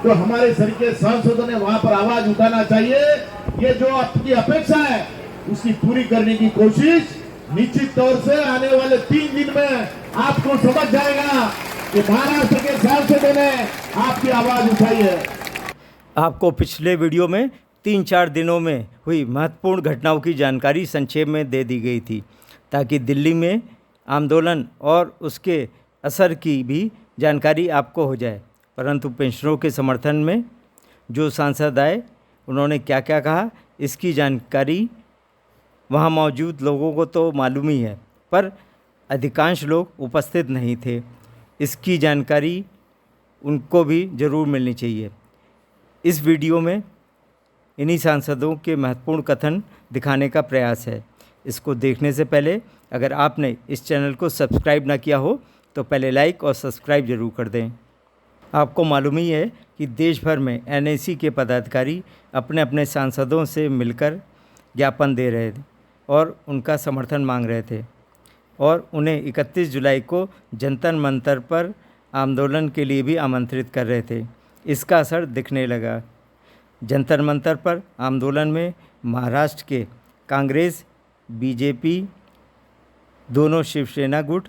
तो हमारे सर के सांसदों ने वहां पर आवाज उठाना चाहिए। ये जो आपकी अपेक्षा है उसकी पूरी करने की कोशिश निश्चित तौर से आने वाले 3 दिन में आपको समझ जाएगा कि महाराष्ट्र के सांसदों ने आपकी आवाज उठाई है। आपको पिछले वीडियो में 3-4 दिनों में हुई महत्वपूर्ण घटनाओं की जानकारी संक्षेप में दे दी गई थी, ताकि दिल्ली में आंदोलन और उसके असर की भी जानकारी आपको हो जाए। परंतु पेंशनरों के समर्थन में जो सांसद आए उन्होंने क्या क्या कहा, इसकी जानकारी वहाँ मौजूद लोगों को तो मालूम ही है, पर अधिकांश लोग उपस्थित नहीं थे। इसकी जानकारी उनको भी ज़रूर मिलनी चाहिए। इस वीडियो में इन्हीं सांसदों के महत्वपूर्ण कथन दिखाने का प्रयास है। इसको देखने से पहले अगर आपने इस चैनल को सब्सक्राइब ना किया हो तो पहले लाइक और सब्सक्राइब ज़रूर कर दें। आपको मालूम ही है कि देश भर में एनएसी के पदाधिकारी अपने अपने सांसदों से मिलकर ज्ञापन दे रहे थे और उनका समर्थन मांग रहे थे और उन्हें 31 जुलाई को जंतर मंतर पर आंदोलन के लिए भी आमंत्रित कर रहे थे। इसका असर दिखने लगा। जंतर मंतर पर आंदोलन में महाराष्ट्र के कांग्रेस, बीजेपी, दोनों शिवसेना गुट,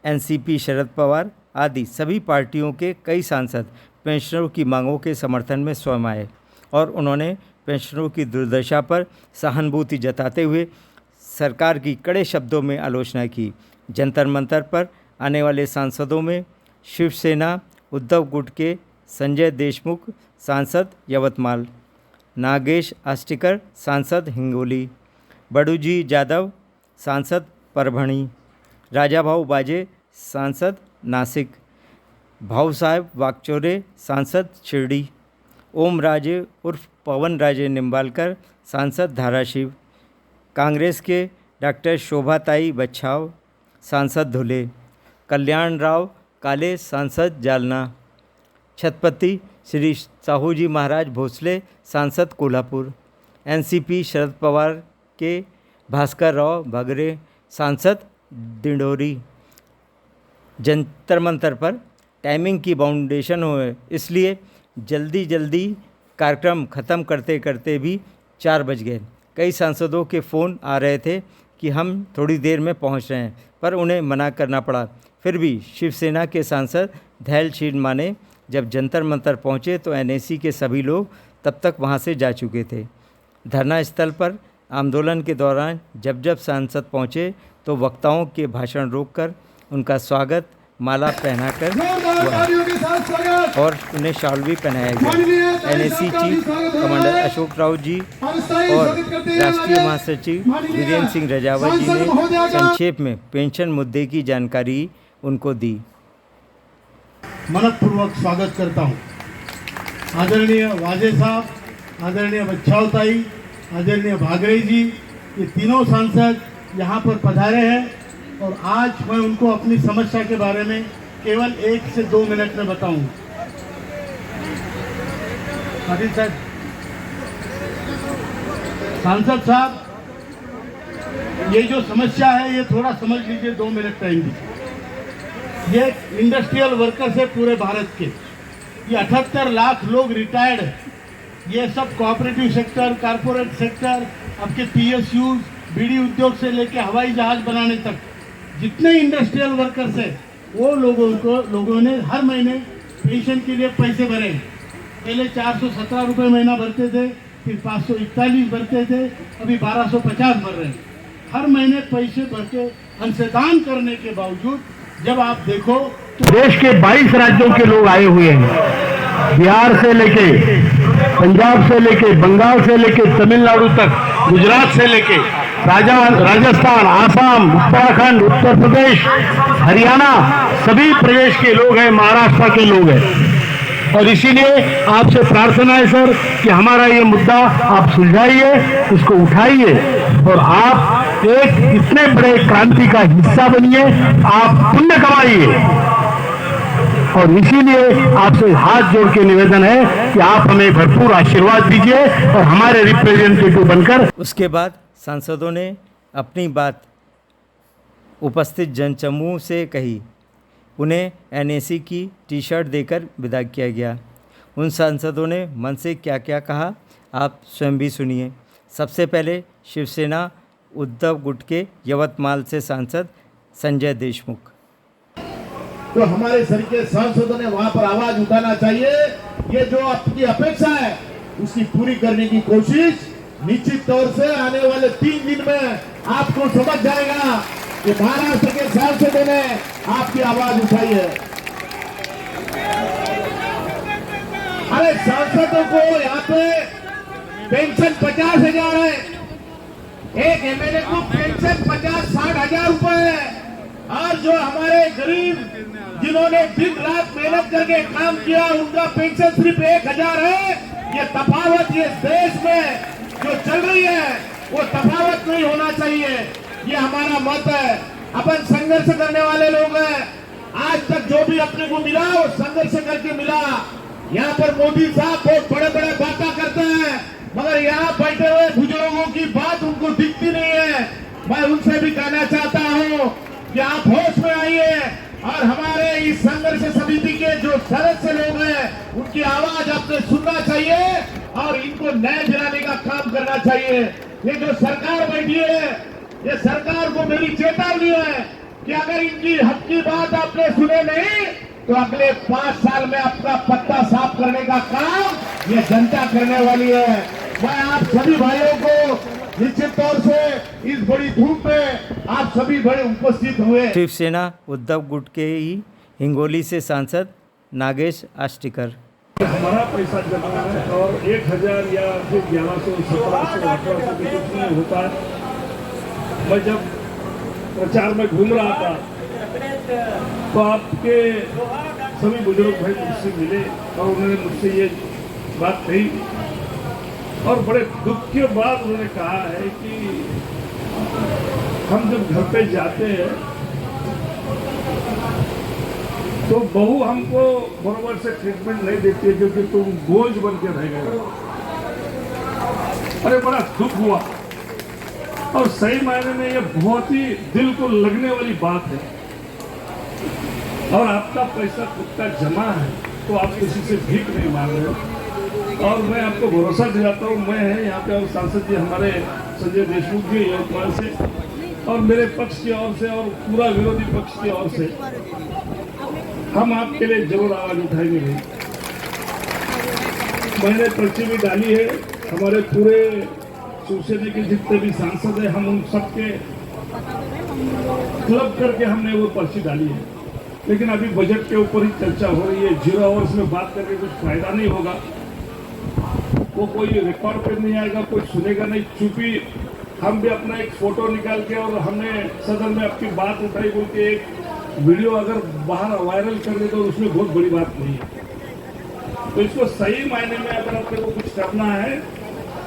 एनसीपी शरद पवार आदि सभी पार्टियों के कई सांसद पेंशनरों की मांगों के समर्थन में स्वयं आए और उन्होंने पेंशनरों की दुर्दशा पर सहानुभूति जताते हुए सरकार की कड़े शब्दों में आलोचना की। जंतर मंतर पर आने वाले सांसदों में शिवसेना उद्धव गुट के संजय देशमुख सांसद यवतमाल, नागेश आष्टीकर सांसद हिंगोली, बड़ूजी जाधव सांसद परभणी, राजाभाऊ बाजे सांसद नासिक, भाऊ साहेब वाकचौरे सांसद शिरडी, ओम राजे उर्फ पवन राजे निम्बालकर सांसद धाराशिव, कांग्रेस के डॉक्टर शोभाताई बच्छाव सांसद धुले, कल्याण राव काले सांसद जालना, छत्रपति श्री साहूजी महाराज भोसले सांसद कोल्हापुर, एनसीपी शरद पवार के भास्कर राव भगरे सांसद डिंडोरी। जंतर मंतर पर टाइमिंग की बाउंडेशन हो, इसलिए जल्दी कार्यक्रम ख़त्म करते करते भी 4 बज गए। कई सांसदों के फ़ोन आ रहे थे कि हम थोड़ी देर में पहुंच रहे हैं, पर उन्हें मना करना पड़ा। फिर भी शिवसेना के सांसद धैर्यशील माने। जब जंतर मंतर पहुंचे तो एनएसी के सभी लोग तब तक वहां से जा चुके थे। धरना स्थल पर आंदोलन के दौरान जब सांसद पहुंचे तो वक्ताओं के भाषण रोककर उनका स्वागत माला पहनाकर हुआ और उन्हें शॉल भी पहनाया गया। NAC chief commander Ashok Raut ji और राष्ट्रीय महासचिव वीरेंद्र सिंह रजावत जी ने संक्षेप में पेंशन मुद्दे की जानकारी उनको दी। मनपूर्वक स्वागत करता हूं। आदरणीय वाजे साहब, आदरणीय बच्छावताई, आदरणीय भागरे जी, ये तीनों सांसद यहाँ पर पधारे हैं और आज मैं उनको अपनी समस्या के बारे में केवल 1 से 2 मिनट में बताऊंगा। पाटिल साहब, सांसद साहब, ये जो समस्या है ये थोड़ा समझ लीजिए, 2 मिनट टाइम दीजिए। ये इंडस्ट्रियल वर्कर्स है पूरे भारत के। ये 78 लाख लोग रिटायर्ड है। ये सब कोऑपरेटिव सेक्टर, कारपोरेट सेक्टर, आपके पीएसयूज, बीड़ी उद्योग से लेके हवाई जहाज बनाने तक जितने इंडस्ट्रियल वर्कर्स है वो लोगों ने हर महीने पेंशन के लिए पैसे भरे। पहले 417 रुपये महीना भरते थे, फिर 541 भरते थे, अभी 1250 भर रहे हैं। हर महीने पैसे भर के अंशदान करने के बावजूद जब आप देखो तो देश के 22 राज्यों के लोग आए हुए हैं। बिहार से लेके, पंजाब से लेके, बंगाल से लेके तमिलनाडु तक, गुजरात से लेके राजस्थान, आसाम, उत्तराखंड, उत्तर प्रदेश, हरियाणा, सभी प्रदेश के लोग हैं, महाराष्ट्र के लोग हैं। और इसीलिए आपसे प्रार्थना है सर कि हमारा ये मुद्दा आप सुलझाइए, इसको उठाइए और आप एक इतने बड़े क्रांति का हिस्सा बनिए, आप पुण्य कमाइए। और इसीलिए आपसे हाथ जोड़ के निवेदन है कि आप हमें भरपूर आशीर्वाद दीजिए और हमारे रिप्रेजेंटेटिव बनकर। उसके बाद सांसदों ने अपनी बात उपस्थित जनसमूह से कही। उन्हें एनएसी की टी-शर्ट देकर विदा किया गया। उन सांसदों ने मन से क्या क्या कहा, आप स्वयं भी सुनिए। सबसे पहले शिवसेना उद्धव गुट के यवतमाल से सांसद संजय देशमुख। तो हमारे सर के सांसदों ने वहां पर आवाज उठाना चाहिए। ये जो आपकी अपेक्षा है उसकी पूरी करने की कोशिश निश्चित तौर से आने वाले 3 दिन में आपको समझ जाएगा कि महाराष्ट्र के सांसदों ने आपकी आवाज उठाई है। अरे सांसदों को यहाँ पे पेंशन 50,000 है, एक एमएलए को पेंशन 50-60 हजार रुपए है, और जो हमारे गरीब जिन्होंने दिन रात मेहनत करके काम किया उनका पेंशन सिर्फ 1,000 है। ये तफावत ये देश में जो चल रही है वो तफावत नहीं होना चाहिए, ये हमारा मत है। अपन संघर्ष करने वाले लोग हैं, आज तक जो भी अपने को मिला वो संघर्ष करके मिला। यहाँ पर मोदी साहब बहुत बड़े बड़े बातें करते हैं, मगर यहाँ बैठे हुए बुजुर्गों की बात उनको दिखती नहीं है। मैं उनसे भी कहना चाहता हूँ कि आप होश में आइए और हमारे इस संघर्ष समिति के जो सदस्य लोग हैं उनकी आवाज आपने सुनना चाहिए और इनको न्याय दिलाने का काम करना चाहिए। ये जो सरकार बैठी है, ये सरकार को मेरी चेतावनी है कि अगर इनकी हक की बात आपने सुने नहीं तो अगले 5 साल में आपका पत्ता साफ करने का काम ये जनता करने वाली है। मैं आप सभी भाइयों को निश्चित तौर से इस बड़ी धूप में आप सभी बड़े उपस्थित हुए। शिवसेना उद्धव गुट के ही हिंगोली से सांसद नागेश आष्टीकर। हमारा पैसा जमा है और 1,000 या फिर 1100, 1700, 1800 भी कुछ नहीं होता है। मैं जब प्रचार में घूम रहा था तो आपके सभी बुजुर्ग भाई मुझसे मिले और उन्होंने मुझसे ये बात कही और बड़े दुख के बाद उन्होंने कहा है कि हम जब घर पे जाते हैं तो बहू हमको बराबर से ट्रीटमेंट नहीं देती है क्योंकि तुम बोझ बन के रह गए। अरे बड़ा दुख हुआ और सही मायने में ये बहुत ही दिल को लगने वाली बात है। और आपका पैसा खुद का जमा है तो आप किसी से भीख नहीं मांग रहे। और मैं आपको भरोसा दिलाता हूँ, मैं है यहाँ पे और सांसद जी हमारे संजय देशमुख जी यवतमाल से और मेरे पक्ष की ओर से और पूरा विरोधी पक्ष की ओर से हम आपके लिए जरूर आवाज उठाएंगे। मैंने पर्ची भी डाली है, हमारे पूरे शिवसेना के जितने भी सांसद हैं हम उन सबके क्लब करके हमने वो पर्ची डाली है। लेकिन अभी बजट के ऊपर ही चर्चा हो रही है, 0 आवर्स में बात करके कुछ फायदा नहीं होगा, वो कोई रिकॉर्ड पे नहीं आएगा, कोई सुनेगा नहीं। चुपी हम भी अपना एक फोटो निकाल के और हमने सदन में आपकी बात उठाई बोल के एक वीडियो अगर बाहर वायरल कर दे तो उसमें बहुत बड़ी बात नहीं है। तो इसको सही मायने में अगर अपने को कुछ करना है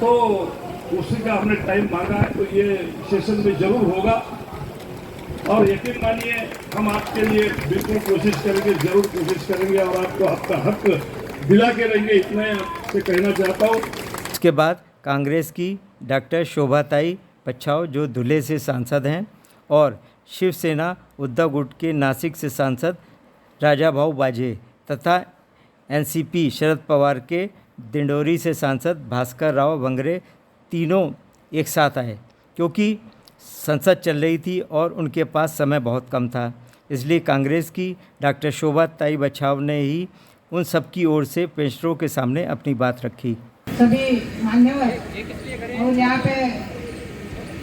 तो उसी का हमने टाइम मांगा है, तो ये सेशन में जरूर होगा। और यकीन मानिए हम आपके लिए बिल्कुल कोशिश करेंगे, जरूर कोशिश करेंगे और आपको आपका हक दिला के रहेंगे, इतना आपसे कहना चाहता हूँ। उसके बाद कांग्रेस की डॉक्टर शोभाताई बच्छाव जो धुले से सांसद हैं और शिवसेना उद्धव गुट के नासिक से सांसद राजाभाऊ बाजे तथा एनसीपी शरद पवार के दिंडोरी से सांसद भास्कर राव भंगरे तीनों एक साथ आए क्योंकि संसद चल रही थी और उनके पास समय बहुत कम था। इसलिए कांग्रेस की डॉक्टर शोभाताई बच्छाव ने ही उन सब की ओर से पेंशनरों के सामने अपनी बात रखी। सभी मान्यवर और यहाँ पे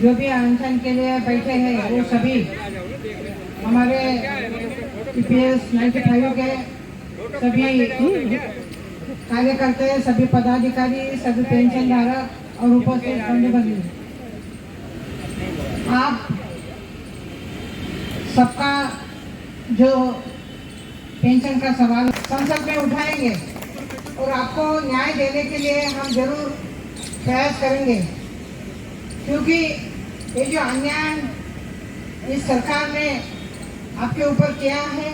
जो भी अनशन के लिए बैठे हैं वो सभी हमारे EPS 95 के सभी कार्यकर्ता, सभी पदाधिकारी, सभी पेंशन धारक और उपस्थित बंधु, आप सबका जो पेंशन का सवाल संसद में उठाएंगे और आपको न्याय देने के लिए हम जरूर प्रयास करेंगे, क्योंकि ये जो अन्याय इस सरकार ने आपके ऊपर किया है,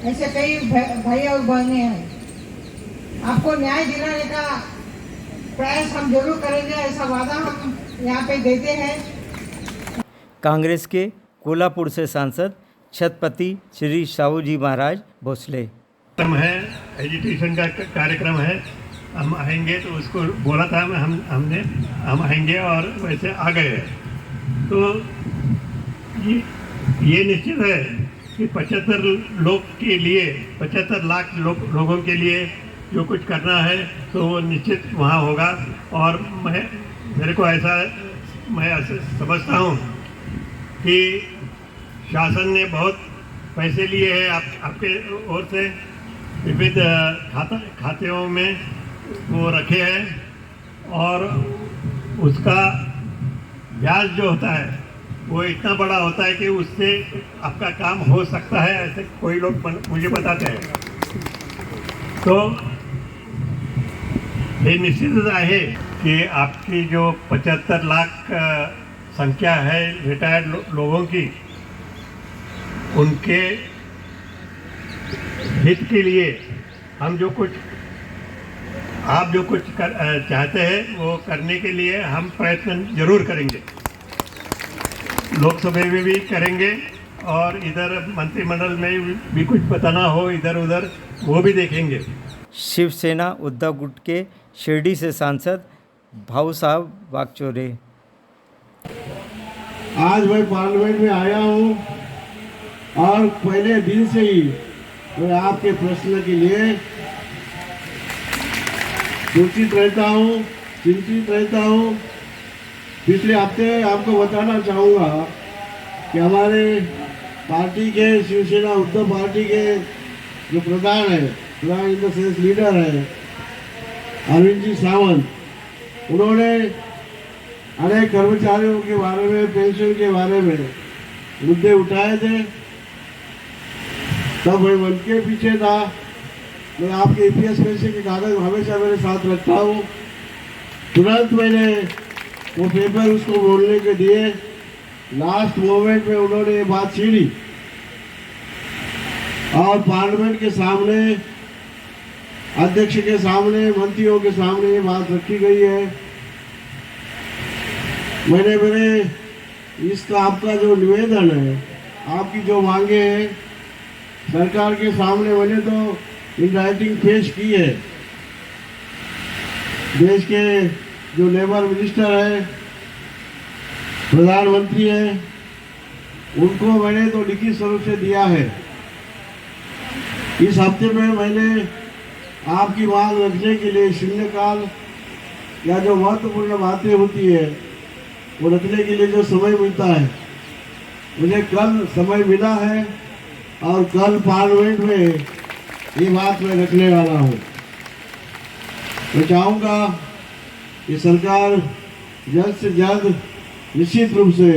ऐसे कई भाई और बहनें हैं। आपको न्याय दिलाने का प्रयास हम जरूर करेंगे, ऐसा वादा हम यहाँ पे देते हैं। कांग्रेस के कोल्हापुर से सांसद छत्रपति श्री साहू जी महाराज भोसले है एजुटेशन का कार्यक्रम है, हम आएंगे, तो उसको बोला था हम आएंगे और वैसे आ गए हैं। तो ये निश्चित है कि 75 लोग के लिए 75 लाख लोगों के लिए जो कुछ करना है तो वो निश्चित वहाँ होगा। और मेरे को मैं ऐसे समझता हूँ कि शासन ने बहुत पैसे लिए हैं आपके ओर से, विविध खातेों में वो रखे हैं, और उसका ब्याज जो होता है वो इतना बड़ा होता है कि उससे आपका काम हो सकता है, ऐसे कोई लोग मुझे बताते हैं। तो ये निश्चित है कि आपकी जो 75 लाख संख्या है रिटायर्ड लोगों की, उनके हित के लिए हम आप जो कुछ चाहते हैं वो करने के लिए हम प्रयत्न जरूर करेंगे, लोकसभा में भी करेंगे, और इधर मंत्रिमंडल में भी कुछ बताना हो इधर उधर वो भी देखेंगे। शिवसेना उद्धव गुट के शिरडी से सांसद भाऊ साहब वाकचौरे। आज मैं पार्लियामेंट में आया हूँ और पहले दिन से ही मैं आपके प्रश्न के लिए सूचित रहता हूँ, चिंतित रहता हूँ। पिछले हफ्ते आपको बताना चाहूँगा कि हमारे पार्टी के, शिवसेना उद्धव पार्टी के जो प्रधान इन द सेंस लीडर है अरविंद जी सावंत, उन्होंने अनेक कर्मचारियों के बारे में, पेंशन के बारे में मुद्दे उठाए थे। तब मैं उनके पीछे था। मैं आपके ईपीएस पैसे के कागज हमेशा मेरे साथ रखता हूँ। तुरंत मैंने वो पेपर उसको बोलने के दिए। लास्ट मोमेंट में उन्होंने ये बात छीनी और पार्लियामेंट के सामने, अध्यक्ष के सामने, मंत्रियों के सामने ये बात रखी गई है। मेरे इसका आपका जो निवेदन है, आपकी जो मांगे हैं, सरकार के सामने मैंने तो इन राइटिंग पेश की है। देश के जो लेबर मिनिस्टर है, प्रधानमंत्री है, उनको मैंने तो लिखित स्वरूप से दिया है। इस हफ्ते में मैंने आपकी मांग रखने के लिए शून्यकाल या जो महत्वपूर्ण बातें होती है वो रखने के लिए जो समय मिलता है, मुझे कल समय मिला है और कल पार्लियामेंट में ये बात मैं रखने वाला हूँ। मैं चाहूँगा कि सरकार जल्द से जल्द निश्चित रूप से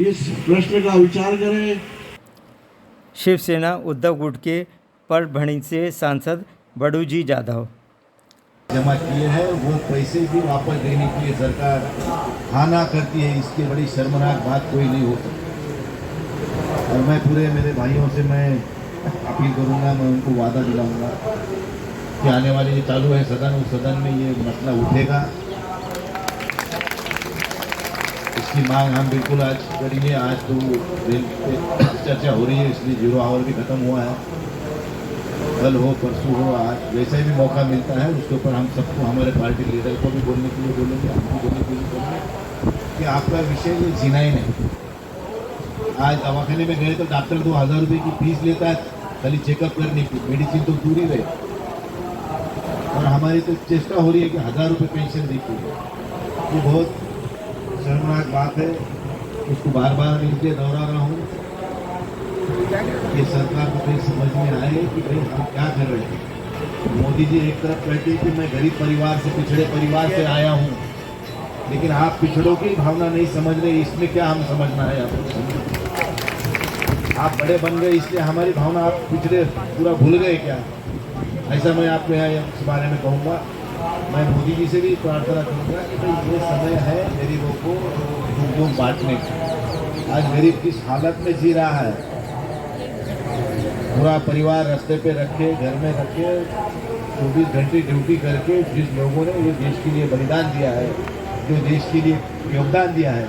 इस प्रश्न का विचार करे। शिवसेना उद्धव गुट के परभणी से सांसद बड़ूजी जाधव। जमा किए हैं वो पैसे भी वापस देने के लिए सरकार हाना करती है, इसकी बड़ी शर्मनाक बात कोई नहीं हो सकती। और मैं पूरे मेरे भाइयों से मैं अपील करूंगा, मैं उनको वादा दिलाऊंगा कि आने वाले ये चालू है सदन, उस सदन में ये मसला उठेगा। इसकी मांग हम बिल्कुल आज करेंगे। आज तो रेल पे चर्चा हो रही है, इसलिए 0 आवर भी ख़त्म हुआ है। कल हो, परसों हो, आज वैसे भी मौका मिलता है, उसके ऊपर हम सबको, हमारे पार्टी लीडर को भी बोलने के लिए बोलेंगे, हम भी बोलने के लिए बोलेंगे कि आपका विषय ये जीना ही नहीं। आज दवाखाने में गए तो डॉक्टर 2000 रुपये की फीस लेता है खाली चेकअप करने की, मेडिसिन तो दूर ही रहे। और हमारी तो चेष्टा हो रही है कि 1000 रुपये पेंशन देती है। ये बहुत शर्मनाक बात है, उसको बार बार इसलिए दोहरा रहा हूँ। ये सरकार को कहीं समझ में आए कि भाई हम क्या कर रहे हैं। मोदी जी एक तरफ कहते हैं कि मैं गरीब परिवार से, पिछड़े परिवार से आया हूँ, लेकिन आप पिछड़ों की भावना नहीं समझ रहे। इसमें क्या हम समझना है आपको? आप बड़े बन गए इसलिए हमारी भावना आप पिछड़े पूरा भूल गए क्या? ऐसा मैं आपको यहाँ इस बारे में कहूँगा। मैं मोदी जी से भी प्रार्थना करूँगा कि भाई ये समय है गरीबों को दुख बांटने का। आज गरीब किस हालत में जी रहा है, पूरा परिवार रास्ते पे रखे, घर में रखे, 24 घंटे ड्यूटी करके जिस लोगों ने ये देश के लिए बलिदान दिया है, जो देश के लिए योगदान दिया है,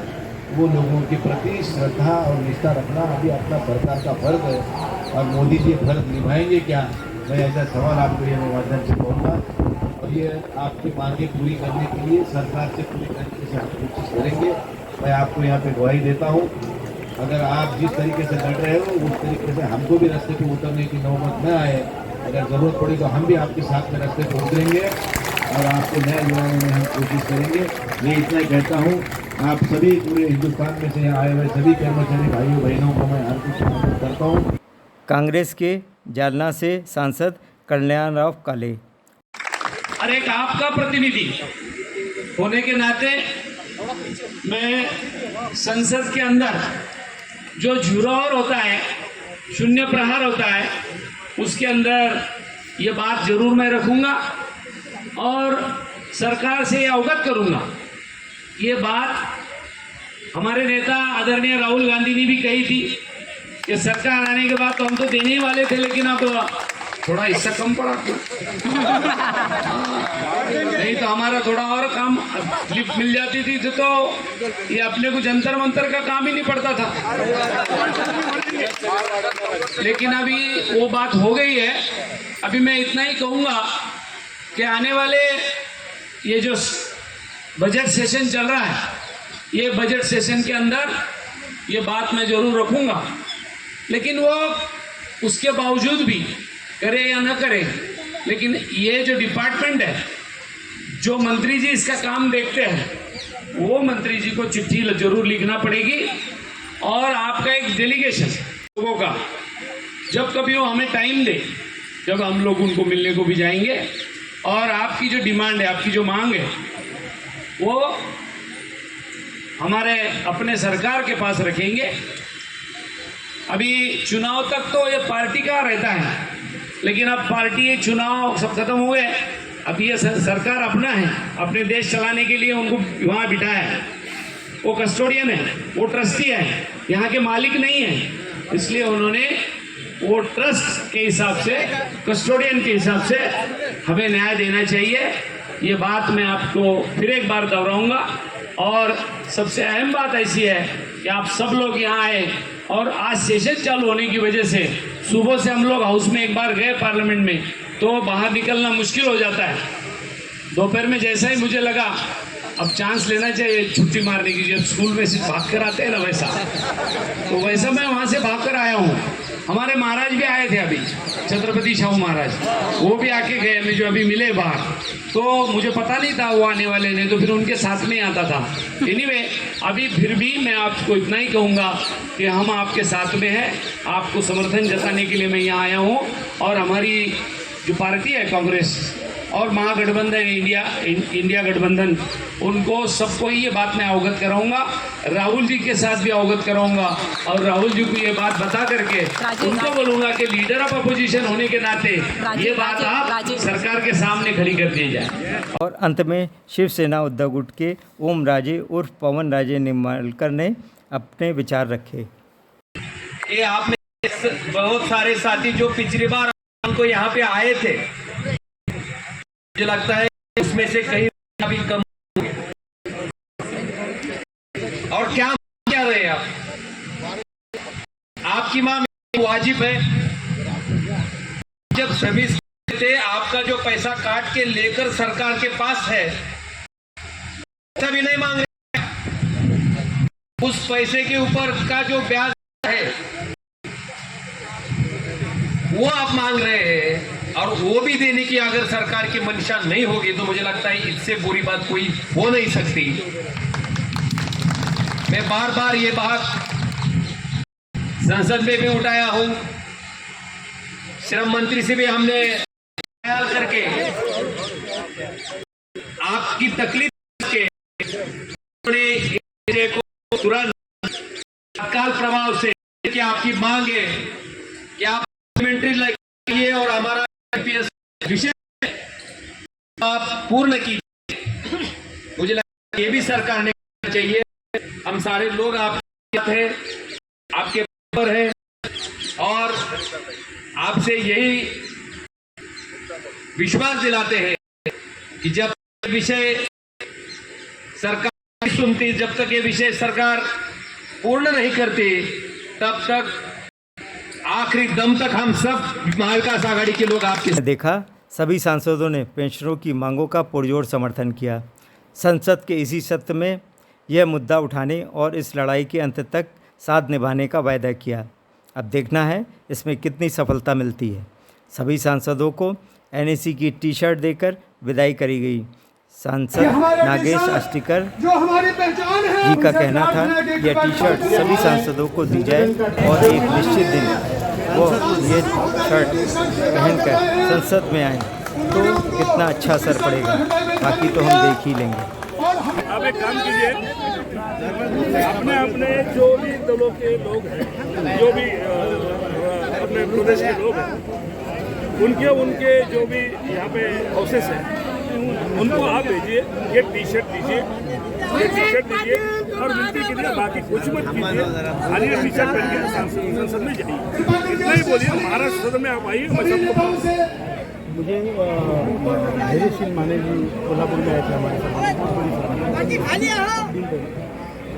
वो लोगों के प्रति श्रद्धा और निष्ठा रखना अभी अपना सरकार का फर्ज है। और मोदी जी फर्ज निभाएंगे क्या? मैं ऐसा सवाल आपको ये माध्यम से कहूँगा, और ये आपकी मांगे पूरी करने के लिए सरकार से पूरी तरीके से हम कोशिश करेंगे। मैं आपको यहाँ पे गवाही देता हूँ, अगर आप जिस तरीके से लड़ रहे हो उस तरीके से हमको भी रास्ते पे उतरने की नौबत न आए। अगर ज़रूरत पड़ी तो हम भी आपके साथ में रास्ते पे उतरेंगे और आपको न्याय दिलाने में हम कोशिश करेंगे। मैं इतना ही कहता हूँ, आप सभी पूरे हिंदुस्तान में से यहाँ आए हुए सभी कर्मचारी भाइयों बहनों को मैं हार्दिक स्वागत करता हूँ। कांग्रेस के जालना से सांसद कल्याण राव काले। और एक आपका प्रतिनिधि होने के नाते मैं संसद के अंदर जो झुरावर होता है, शून्य प्रहार होता है, उसके अंदर ये बात जरूर मैं रखूंगा और सरकार से अवगत करूंगा। ये बात हमारे नेता आदरणीय राहुल गांधी ने भी कही थी कि सरकार आने के बाद तो हम तो देने ही वाले थे, लेकिन अब थोड़ा हिस्सा कम पड़ा नहीं तो हमारा थोड़ा और काम लिफ्ट मिल जाती थी तो ये अपने को जंतर मंतर का काम ही नहीं पड़ता था। लेकिन अभी वो बात हो गई है। अभी मैं इतना ही कहूँगा कि आने वाले ये जो बजट सेशन चल रहा है, ये बजट सेशन के अंदर ये बात मैं जरूर रखूँगा, लेकिन वो उसके बावजूद भी करे या न करे, लेकिन ये जो डिपार्टमेंट है, जो मंत्री जी इसका काम देखते हैं, वो मंत्री जी को चिट्ठी जरूर लिखना पड़ेगी और आपका एक डेलीगेशन लोगों का जब कभी वो हमें टाइम दे, जब हम लोग उनको मिलने को भी जाएंगे और आपकी जो डिमांड है, आपकी जो मांग है, वो हमारे अपने सरकार के पास रखेंगे। अभी चुनाव तक तो ये पार्टी का रहता है, लेकिन अब पार्टी चुनाव सब खत्म हुए, अब ये सरकार अपना है, अपने देश चलाने के लिए उनको वहाँ बिठाया है। वो कस्टोडियन है, वो ट्रस्टी है, यहाँ के मालिक नहीं है, इसलिए उन्होंने वो ट्रस्ट के हिसाब से, कस्टोडियन के हिसाब से हमें न्याय देना चाहिए। ये बात मैं आपको फिर एक बार दोहराऊंगा। और सबसे अहम बात ऐसी है कि आप सब लोग यहाँ आए और आज सेशन चालू होने की वजह से सुबह से हम लोग हाउस में एक बार गए पार्लियामेंट में, तो बाहर निकलना मुश्किल हो जाता है। दोपहर में जैसा ही मुझे लगा अब चांस लेना चाहिए छुट्टी मारने की, जब स्कूल में से भाग कर आते हैं ना वैसा, तो वैसा मैं वहाँ से भाग कर आया हूँ। हमारे महाराज भी आए थे अभी, छत्रपति शाहू महाराज, वो भी आके गए, मैं जो अभी मिले बाहर, तो मुझे पता नहीं था वो आने वाले ने, तो फिर उनके साथ में आता था। एनीवे, अभी फिर भी मैं आपको इतना ही कहूँगा कि हम आपके साथ में हैं, आपको समर्थन जताने के लिए मैं यहाँ आया हूँ। और हमारी जो पार्टी है कांग्रेस और महागठबंधन इंडिया गठबंधन, उनको सबको ये बात मैं अवगत कराऊंगा, राहुल जी के साथ भी अवगत कराऊंगा और राहुल जी को ये बात बता करके उनको बोलूंगा कि लीडर ऑफ अपोजिशन होने के नाते ये बात आप सरकार के सामने खड़ी कर दी जाए। और अंत में शिवसेना उद्धव गुट के ओम राजे उर्फ पवन राजे निम्बालकर ने अपने विचार रखे। ये आपने बहुत सारे साथी जो पिछली बार हमको यहाँ पे आए थे, मुझे लगता है उसमें से कहीं अभी कम, और क्या क्या रहे आप, आपकी माँ वाजिब है। जब सभी थे, आपका जो पैसा काट के लेकर सरकार के पास है, तभी नहीं मांग रहे, उस पैसे के ऊपर का जो ब्याज है वो आप मांग रहे हैं, और वो भी देने की अगर सरकार की मंशा नहीं होगी तो मुझे लगता है इससे बुरी बात कोई हो नहीं सकती। मैं बार बार ये बात संसद में भी उठाया हूं, श्रम मंत्री से भी हमने ख्याल करके आपकी तकलीफ के को तुरंत तत्काल प्रभाव से कि आपकी मांग है कि आप लाइए और हमारा विषय आप पूर्ण कीजिए। मुझे लगता है ये भी सरकार ने करना चाहिए। हम सारे लोग आपके साथ हैं, आपके ऊपर हैं, और आपसे यही विश्वास दिलाते हैं कि जब विषय सरकार सुनती, जब तक ये विषय सरकार पूर्ण नहीं करती, तब तक आखिरी दम तक हम सब महाविकास आघाड़ी के लोग आपके देखा सभी सांसदों ने पेंशनरों की मांगों का पुरजोर समर्थन किया। संसद के इसी सत्र में यह मुद्दा उठाने और इस लड़ाई के अंत तक साथ निभाने का वायदा किया। अब देखना है इसमें कितनी सफलता मिलती है। सभी सांसदों को एनएसी की टी शर्ट देकर विदाई करी गई। सांसद नागेश आष्टीकर जी का कहना था यह टी शर्ट सभी सांसदों को दी जाए और एक निश्चित दिन वो ये शर्ट पहनकर संसद में आए तो कितना अच्छा असर पड़ेगा, बाकी तो हम देख ही लेंगे। आप एक काम कीजिए, अपने अपने जो भी दलों के लोग हैं, जो भी अपने प्रदेश के लोग हैं, उनके जो भी यहाँ पे हाउसेस हैं उनको आप भेजिए, ये टी शर्ट दीजिए, और मिलती के लिए बाकी कुछ मत कीजिए, खाली टी शर्ट पहन के संसद में जाइए। इतना ही बोलिए, महाराष्ट्र सदन में आप आइए, मैं सबको मुझे धैर्यशील माने जी कोल्हापुर में आए थे हमारे समाज,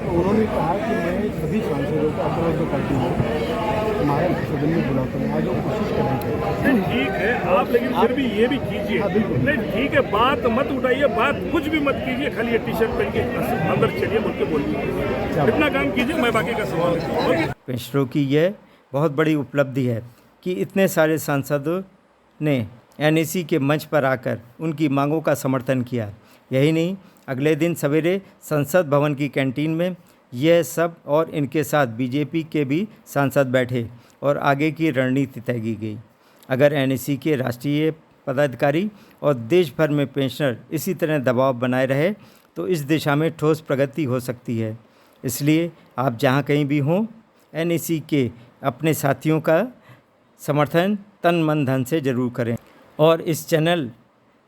तो उन्होंने कहा कि मैं सभी सांसदों को अपना जो करती हूँ हमारे सदन में बुलाता हूँ, आज वो कोशिश करेंगे। ठीक है आप, लेकिन फिर भी ये भी कीजिए। नहीं ठीक है, बात मत उठाइए, बात कुछ भी मत कीजिए, खाली ये टी शर्ट पहन के अंदर चलिए, बोल के बोलिए, इतना काम कीजिए, मैं बाकी का सवाल। पेंशनरों की यह बहुत बड़ी उपलब्धि है कि इतने सारे सांसदों ने एनएसी के मंच पर आकर उनकी मांगों का समर्थन किया। यही नहीं, अगले दिन सवेरे संसद भवन की कैंटीन में यह सब और इनके साथ बीजेपी के भी सांसद बैठे और आगे की रणनीति तय की गई। अगर एनएसी के राष्ट्रीय पदाधिकारी और देश भर में पेंशनर इसी तरह दबाव बनाए रहे तो इस दिशा में ठोस प्रगति हो सकती है। इसलिए आप जहां कहीं भी हों, एनएसी के अपने साथियों का समर्थन तन मन धन से ज़रूर करें। और इस चैनल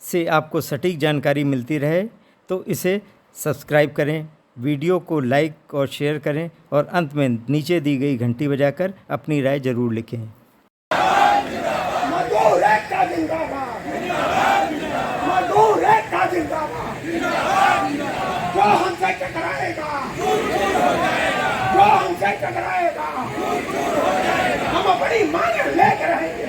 से आपको सटीक जानकारी मिलती रहे तो इसे सब्सक्राइब करें, वीडियो को लाइक और शेयर करें और अंत में नीचे दी गई घंटी बजाकर अपनी राय ज़रूर लिखें। हम अपनी मांगे लेकर रहेंगे,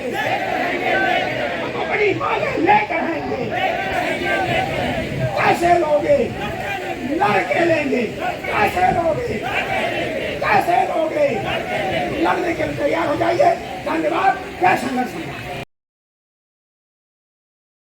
कैसे लोगे, लड़के लेंगे, कैसे लोगे, लड़ने के लिए तैयार हो जाइए। धन्यवाद। जय संघर्ष।